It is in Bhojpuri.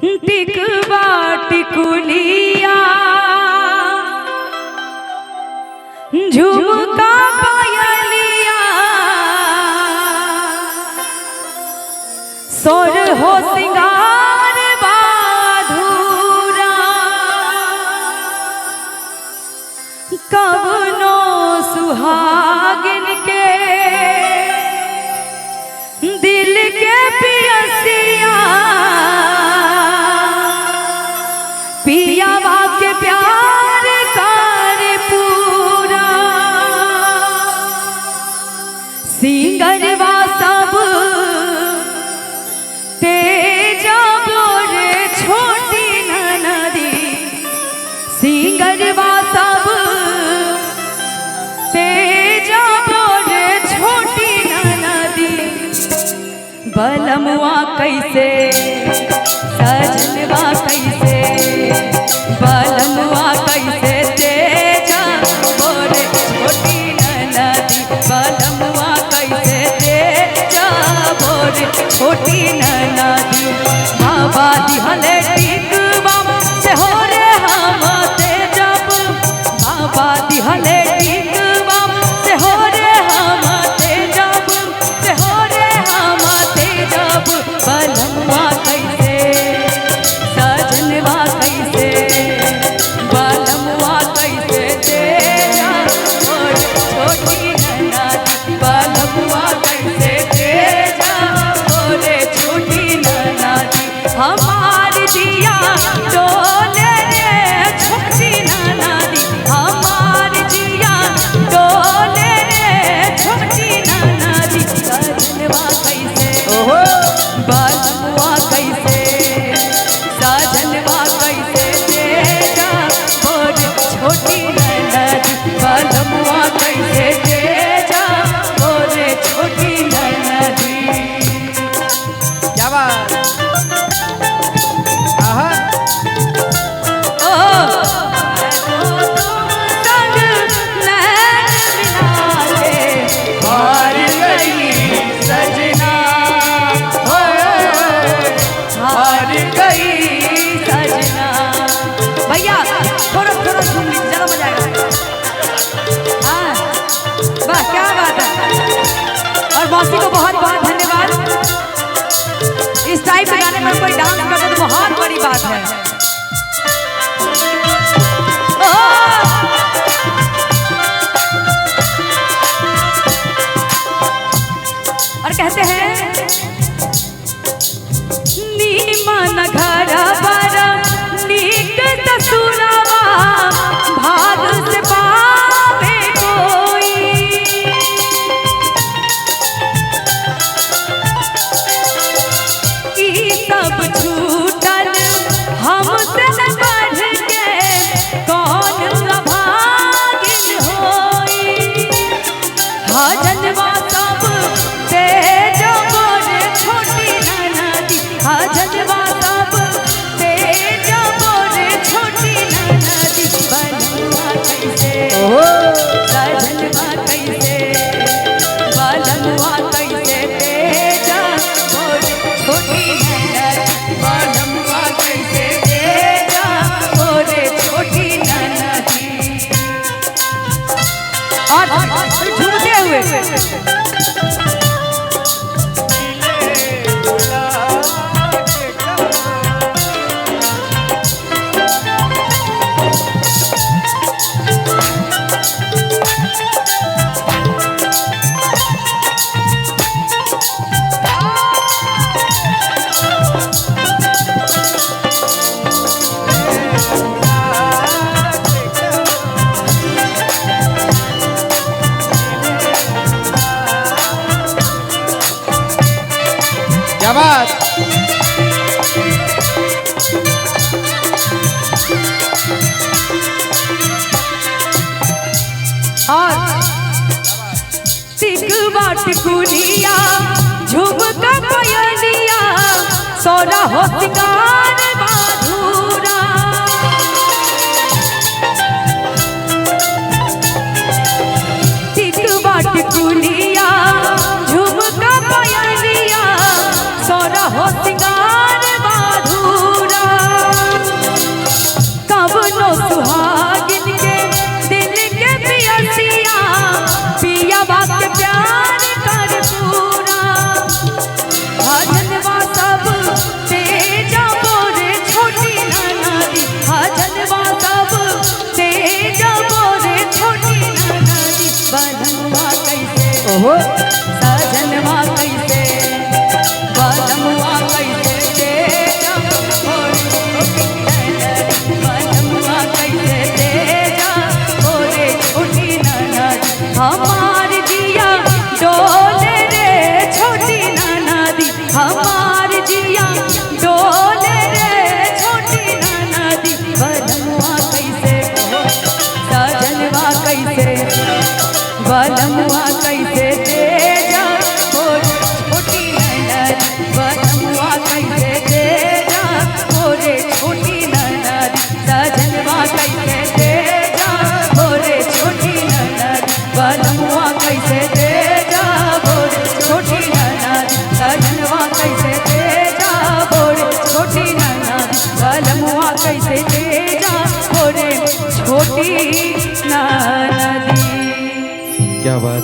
टिकवा टिकुलिया झुमका पायलिया सोर हो सिंगार बाधुरा कवनो सुहागिन के दिल के पियसिया पियावा के प्यार कर पूरा सिंगरवा सब तेजा बोरे छोटी नदी सिंगरवा सब तेजा बोरे छोटी नदी बलमुआ कैसे सजनवा कैसे बलमुआ कैसे तेजा बोरे छोटी नदी बलमुआ कैसे तेजा बोरे छोटी नदी बाबा दिहले टिकवा से हो रे हम तेजब बाबा दिहले टिकवा से हो रे हम तेजब से हो रे हम तेजब बलमुआ कैसे सजनवा कैसे बलमुआ कैसे तेजा बोरे छोटी नदी बलमुआ कैसे तेजा बोरे छोटी नदी हमार जिया डोले रे छोटी नदी हमार जिया डोले रे छोटी नदी सजनवा कैसे बलमुआ कैसे सजनवा कैसे तेजा बोरे छोटी नदी बलमुआ कैसे तेजा बोरे छोटी नदी क्या बात आहा हार गई सजना हार गई सजना भैया थोड़ा थोड़ा झूम लीजिए ज्यादा मजा आएगा हाँ वाह क्या बात है और मौसी को बहुत बहुत धन्यवाद इस टाइप के गाने पर कोई डांस करता तो बहुत बड़ी बात है और कहते हैं नीमन घर पर नीक ससुरवा भाग से पावे कोई ई सब छूटल हमसे न बढ़ के कौन अभागिन होई हजनवा सब तेजा बोरे छोटी नदी हजनवा सब तेजा बोरे छोटी नदी बलमुआ कैसे सजनवा कैसे बलमुआ कैसे तेजा बोरे छोटी नदी बलमुआ कैसे तेजा बोरे छोटी नदी और झूमते हुए क्या बात और टिकवा टिकुलिया झुमका पायलिया सोरा हो सिंगार बाधुरा टिकवा टिकुलिया झुमका पायलिया सोरा हो सिंगार बाधुरा कृष्णा नदी। क्या बात।